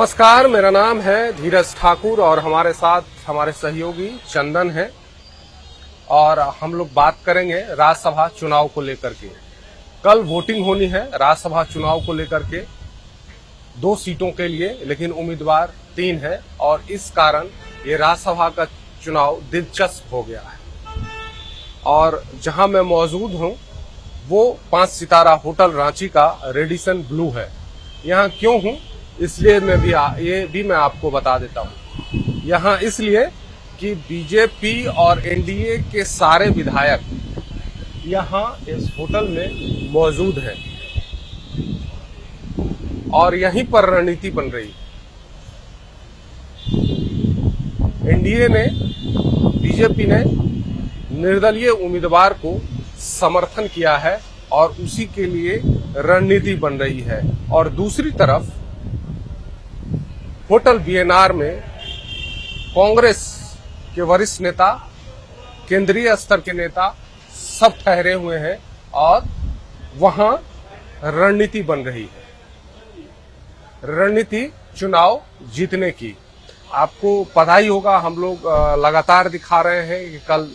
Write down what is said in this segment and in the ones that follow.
नमस्कार, मेरा नाम है धीरज ठाकुर और हमारे साथ हमारे सहयोगी चंदन हैं और हम लोग बात करेंगे राज्यसभा चुनाव को लेकर के। कल वोटिंग होनी है राज्यसभा चुनाव को लेकर के 2 सीटों के लिए, लेकिन उम्मीदवार 3 है और इस कारण ये राज्यसभा का चुनाव दिलचस्प हो गया है। और जहां मैं मौजूद हूं वो 5 सितारा होटल रांची का रेडिसन ब्लू है। यहाँ क्यों हूं इसलिए मैं आपको बता देता हूं। यहाँ इसलिए कि बीजेपी और एनडीए के सारे विधायक यहाँ इस होटल में मौजूद हैं और यहीं पर रणनीति बन रही है। एनडीए ने, बीजेपी ने निर्दलीय उम्मीदवार को समर्थन किया है और उसी के लिए रणनीति बन रही है। और दूसरी तरफ होटल बीएनआर में कांग्रेस के वरिष्ठ नेता, केंद्रीय स्तर के नेता सब ठहरे हुए हैं और वहां रणनीति बन रही है, रणनीति चुनाव जीतने की। आपको पता ही होगा, हम लोग लगातार दिखा रहे हैं कि कल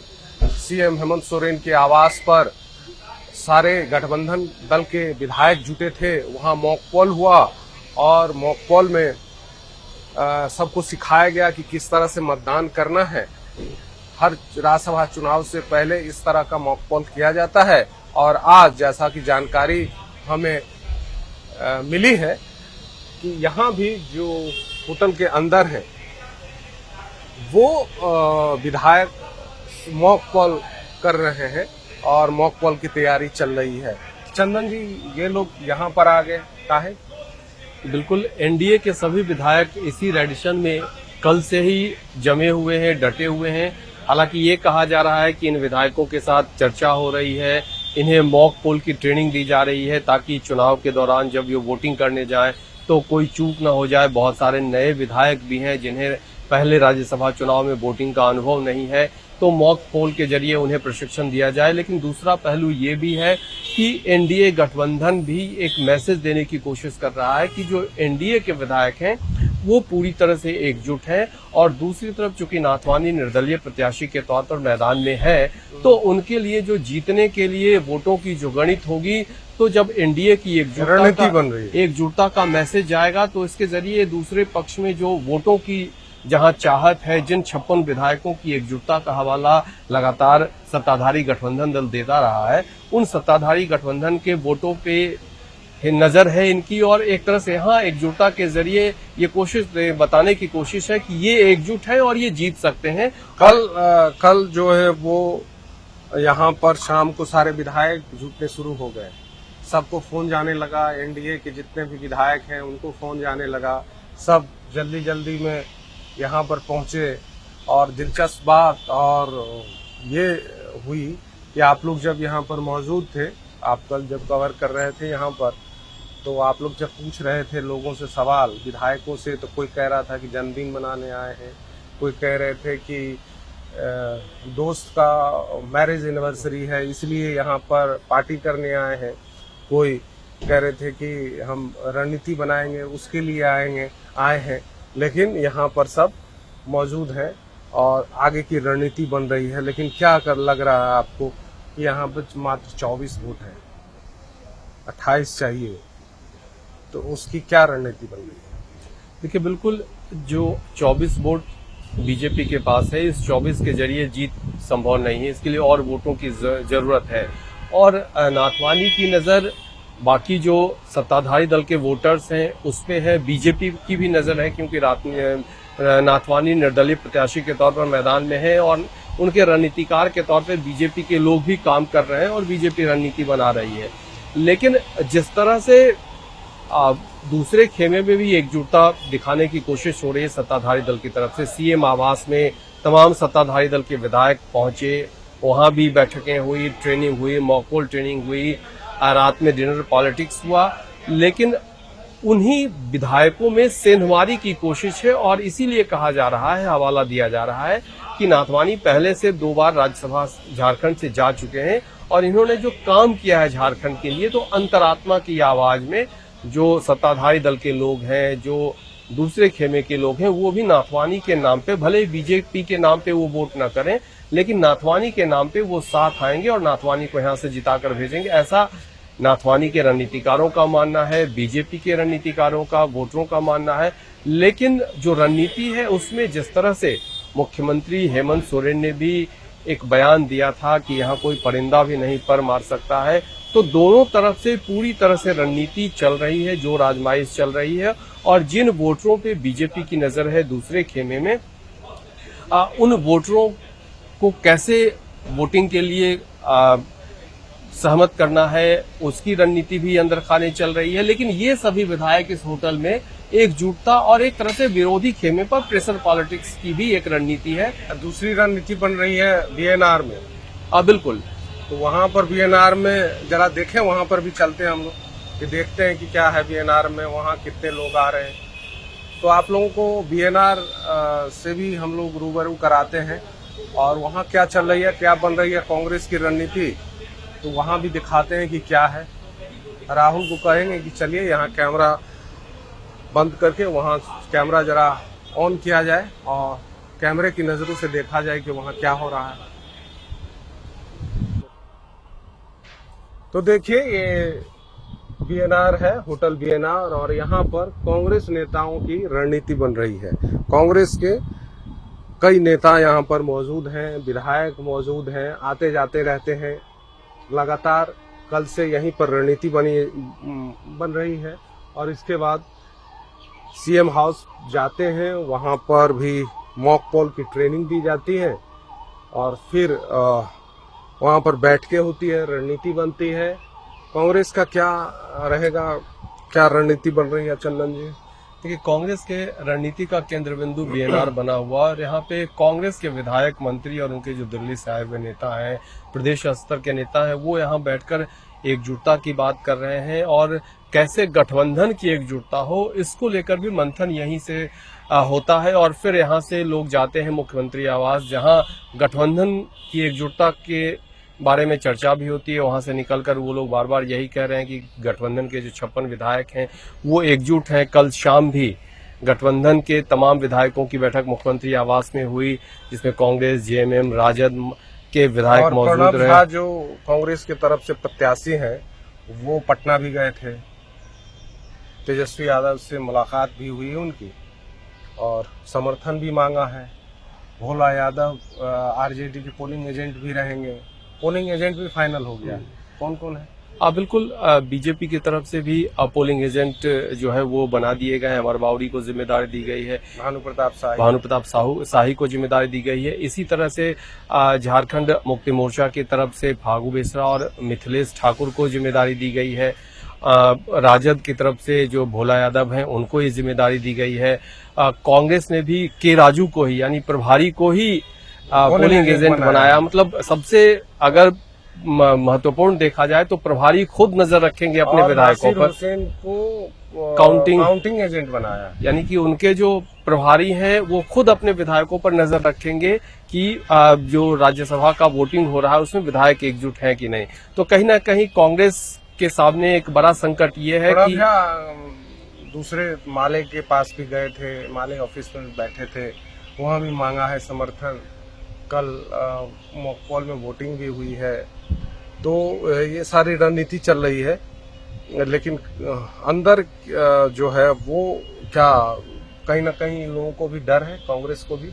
सीएम हेमंत सोरेन के आवास पर सारे गठबंधन दल के विधायक जुटे थे। वहां मॉक पोल हुआ और मॉक पोल में सबको सिखाया गया कि किस तरह से मतदान करना है। हर राज्यसभा चुनाव से पहले इस तरह का मॉक पोल किया जाता है और आज जैसा कि जानकारी हमें मिली है कि यहाँ भी जो होटल के अंदर है वो विधायक मॉक पोल कर रहे हैं और मॉक पोल की तैयारी चल रही है। चंदन जी, ये लोग यहाँ पर आ गए काहे? बिल्कुल, एनडीए के सभी विधायक इसी रेडिसन में कल से ही जमे हुए हैं, डटे हुए हैं। हालांकि ये कहा जा रहा है कि इन विधायकों के साथ चर्चा हो रही है, इन्हें मॉक पोल की ट्रेनिंग दी जा रही है ताकि चुनाव के दौरान जब ये वोटिंग करने जाए तो कोई चूक न हो जाए। बहुत सारे नए विधायक भी हैं जिन्हें पहले राज्यसभा चुनाव में वोटिंग का अनुभव नहीं है, तो मॉक पोल के जरिए उन्हें प्रशिक्षण दिया जाए। लेकिन दूसरा पहलू ये भी है कि एनडीए गठबंधन भी एक मैसेज देने की कोशिश कर रहा है कि जो एनडीए के विधायक हैं वो पूरी तरह से एकजुट हैं। और दूसरी तरफ चूंकि नाथवानी निर्दलीय प्रत्याशी के तौर पर मैदान में है, तो उनके लिए जो जीतने के लिए वोटों की जो गणित होगी, तो जब एनडीए की एकजुटता का मैसेज जाएगा तो इसके जरिए दूसरे पक्ष में जो वोटों की जहां चाहत है, जिन 56 विधायकों की एकजुटता का हवाला लगातार सत्ताधारी गठबंधन दल देता रहा है, उन सत्ताधारी गठबंधन के वोटों पे नजर है इनकी। और एक तरह से यहाँ एकजुटता के जरिए ये कोशिश बताने की कोशिश है कि ये एकजुट है और ये जीत सकते हैं। कल जो है वो यहाँ पर शाम को सारे विधायक जुटने शुरू हो गए, सबको फोन जाने लगा। एनडीए के जितने भी विधायक हैं उनको फोन जाने लगा, सब जल्दी जल्दी में यहाँ पर पहुंचे। और दिलचस्प बात और ये हुई कि आप लोग जब यहाँ पर मौजूद थे, आप कल जब कवर कर रहे थे यहाँ पर, तो आप लोग जब पूछ रहे थे लोगों से सवाल, विधायकों से, तो कोई कह रहा था कि जन्मदिन मनाने आए हैं, कोई कह रहे थे कि दोस्त का मैरिज एनिवर्सरी है इसलिए यहाँ पर पार्टी करने आए हैं, कोई कह रहे थे कि हम रणनीति बनाएंगे उसके लिए आए हैं। लेकिन यहाँ पर सब मौजूद हैं और आगे की रणनीति बन रही है। लेकिन क्या लग रहा है आपको कि यहाँ पर मात्र 24 वोट है, 28 चाहिए, तो उसकी क्या रणनीति बन रही है? देखिए, बिल्कुल जो 24 वोट बीजेपी के पास है, इस 24 के जरिए जीत संभव नहीं है, इसके लिए और वोटों की जरूरत है। और नाथवानी की नजर बाकी जो सत्ताधारी दल के वोटर्स हैं उस पे है, बीजेपी की भी नजर है, क्योंकि नाथवानी निर्दलीय प्रत्याशी के तौर पर मैदान में है और उनके रणनीतिकार के तौर पर बीजेपी के लोग भी काम कर रहे हैं और बीजेपी रणनीति बना रही है। लेकिन जिस तरह से दूसरे खेमे में भी एकजुटता दिखाने की कोशिश हो रही है सत्ताधारी दल की तरफ से, सीएम आवास में तमाम सत्ताधारी दल के विधायक पहुंचे, वहां भी बैठकें हुई, ट्रेनिंग हुई, मॉक पोल ट्रेनिंग हुई, रात में डिनर पॉलिटिक्स हुआ। लेकिन उन्हीं विधायकों में सेंधमारी की कोशिश है और इसीलिए कहा जा रहा है, हवाला दिया जा रहा है कि नाथवानी पहले से 2 बार राज्यसभा झारखंड से जा चुके हैं और इन्होंने जो काम किया है झारखंड के लिए, तो अंतरात्मा की आवाज में जो सत्ताधारी दल के लोग हैं, जो दूसरे खेमे के लोग हैं वो भी नाथवानी के नाम पे, भले ही बीजेपी के नाम पे वो वोट ना करें, लेकिन नाथवानी के नाम पे वो साथ आएंगे और नाथवानी को यहां से जिताकर भेजेंगे। ऐसा नाथवानी के रणनीतिकारों का मानना है, बीजेपी के रणनीतिकारों का, वोटरों का मानना है। लेकिन जो रणनीति है उसमें जिस तरह से मुख्यमंत्री हेमंत सोरेन ने भी एक बयान दिया था कि यहाँ कोई परिंदा भी नहीं पर मार सकता है, तो दोनों तरफ से पूरी तरह से रणनीति चल रही है, जो आजमाइश चल रही है। और जिन वोटरों पे बीजेपी की नजर है दूसरे खेमे में, उन वोटरों को कैसे वोटिंग के लिए सहमत करना है, उसकी रणनीति भी अंदर खाने चल रही है। लेकिन ये सभी विधायक इस होटल में एकजुटता और एक तरह से विरोधी खेमे पर प्रेशर पॉलिटिक्स की भी एक रणनीति है। दूसरी रणनीति बन रही है बीएनआर में। बिल्कुल, तो वहां पर बीएनआर में जरा देखें, वहां पर भी चलते हैं हम लोग कि देखते हैं कि क्या है बीएनआर में, वहां कितने लोग आ रहे हैं। तो आप लोगों को बीएनआर से भी हम लोग रूबरू कराते हैं और वहां क्या चल रही है, क्या बन रही है कांग्रेस की रणनीति, तो वहां भी दिखाते हैं कि क्या है। राहुल को कहेंगे कि चलिए यहाँ कैमरा बंद करके वहां कैमरा जरा ऑन किया जाए और कैमरे की नजरों से देखा जाए कि वहां क्या हो रहा है। तो देखिए ये बीएनआर है, होटल बीएनआर, और यहाँ पर कांग्रेस नेताओं की रणनीति बन रही है। कांग्रेस के कई नेता यहाँ पर मौजूद हैं, विधायक मौजूद हैं, आते जाते रहते हैं लगातार। कल से यहीं पर रणनीति बन रही है और इसके बाद सीएम हाउस जाते हैं, वहां पर भी मॉक पोल की ट्रेनिंग दी जाती है और फिर वहां पर बैठकें होती है, रणनीति बनती है। कांग्रेस का क्या रहेगा, क्या रणनीति बन रही है चंदन जी? देखिए, कांग्रेस के रणनीति का केंद्र बिंदु बीएनआर बना हुआ और यहाँ पे कांग्रेस के विधायक, मंत्री और उनके जो दिल्ली से आए हुए नेता हैं, प्रदेश स्तर के नेता हैं, वो यहाँ बैठकर एकजुटता की बात कर रहे हैं और कैसे गठबंधन की एकजुटता हो, इसको लेकर भी मंथन यहीं से होता है। और फिर यहाँ से लोग जाते हैं मुख्यमंत्री आवास, जहाँ गठबंधन की एकजुटता के बारे में चर्चा भी होती है। वहां से निकलकर वो लोग बार बार यही कह रहे हैं कि गठबंधन के जो 56 विधायक हैं वो एकजुट हैं। कल शाम भी गठबंधन के तमाम विधायकों की बैठक मुख्यमंत्री आवास में हुई, जिसमें कांग्रेस, जेएमएम, राजद के विधायक मौजूद रहे। जो कांग्रेस की तरफ से प्रत्याशी हैं वो पटना भी गए थे, तेजस्वी यादव से मुलाकात भी हुई उनकी और समर्थन भी मांगा है। भोला यादव आरजेडी के पोलिंग एजेंट भी रहेंगे, पोलिंग एजेंट भी फाइनल हो गया। कौन कौन है? बिल्कुल, बीजेपी की तरफ से भी पोलिंग एजेंट जो है वो बना दिए गए हैं। अमर बावरी को जिम्मेदारी दी गई है, भानु प्रताप शाही को जिम्मेदारी दी गई है। इसी तरह से झारखंड मुक्ति मोर्चा की तरफ से फागू बेसरा और मिथिलेश ठाकुर को जिम्मेदारी दी गई है। राजद की तरफ से जो भोला यादव हैं उनको ये जिम्मेदारी दी गई है। कांग्रेस ने भी के राजू को ही, यानी प्रभारी को ही पोलिंग एजेंट बनाया। मतलब सबसे अगर महत्वपूर्ण देखा जाए तो प्रभारी खुद नजर रखेंगे अपने विधायकों पर। हुसैन को काउंटिंग एजेंट बनाया, यानी कि उनके जो प्रभारी हैं वो खुद अपने विधायकों पर नजर रखेंगे कि जो राज्यसभा का वोटिंग हो रहा है उसमें विधायक एकजुट हैं कि नहीं। तो कहीं ना कहीं कांग्रेस के सामने एक बड़ा संकट ये है कि दूसरे माले के पास भी गए थे, माले ऑफिस में बैठे थे, वहां भी मांगा है समर्थन। कल मॉक पोल में वोटिंग भी हुई है। तो ये सारी रणनीति चल रही है, लेकिन अंदर जो है वो क्या कहीं ना कहीं लोगों को भी डर है, कांग्रेस को भी।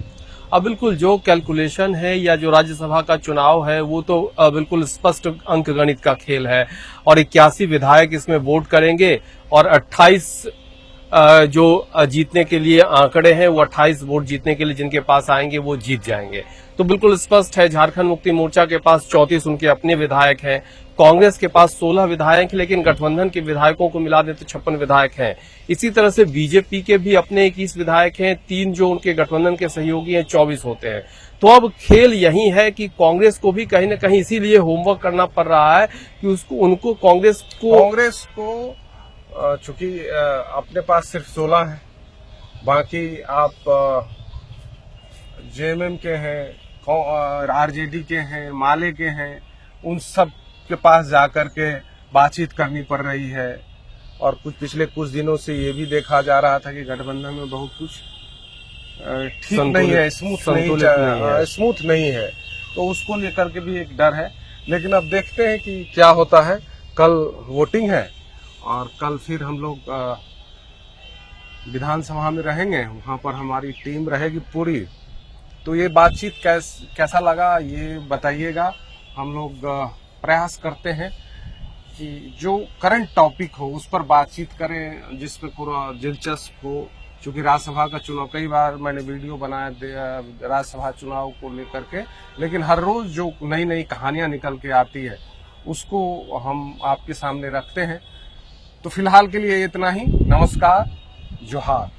बिल्कुल, जो कैलकुलेशन है या जो राज्यसभा का चुनाव है वो तो बिल्कुल स्पष्ट अंक गणित का खेल है और 81 विधायक इसमें वोट करेंगे और 28 जो जीतने के लिए आंकड़े हैं वो 28 वोट जीतने के लिए जिनके पास आएंगे वो जीत जाएंगे। तो बिल्कुल स्पष्ट है, झारखंड मुक्ति मोर्चा के पास 34 उनके अपने विधायक हैं, कांग्रेस के पास 16 विधायक हैं, लेकिन गठबंधन के विधायकों को मिला दें तो 56 विधायक हैं। इसी तरह से बीजेपी के भी अपने 21 विधायक हैं, 3 जो उनके गठबंधन के सहयोगी हैं 24 होते हैं। तो अब खेल यही है कि कांग्रेस को भी कहीं न कहीं इसीलिए होमवर्क करना पड़ रहा है कि उनको कांग्रेस को चूंकि अपने पास सिर्फ 16 है, बाकी आप जेएमएम के हैं, आरजेडी के हैं, माले के हैं, उन सब के पास जाकर के बातचीत करनी पड़ रही है। और पिछले कुछ दिनों से ये भी देखा जा रहा था कि गठबंधन में बहुत कुछ ठीक नहीं है, स्मूथ नहीं है। तो उसको लेकर के भी एक डर है। लेकिन अब देखते हैं कि क्या होता है। कल वोटिंग है और कल फिर हम लोग विधानसभा में रहेंगे, वहां पर हमारी टीम रहेगी पूरी। तो ये बातचीत कैसा लगा ये बताइएगा। हम लोग प्रयास करते हैं कि जो करंट टॉपिक हो उस पर बातचीत करें, जिसपे पूरा दिलचस्प हो। चूंकि राज्यसभा का चुनाव, कई बार मैंने वीडियो बनाया राज्यसभा चुनाव को लेकर के, लेकिन हर रोज जो नई नई कहानियां निकल के आती है उसको हम आपके सामने रखते हैं। तो फिलहाल के लिए इतना ही। नमस्कार, जोहार।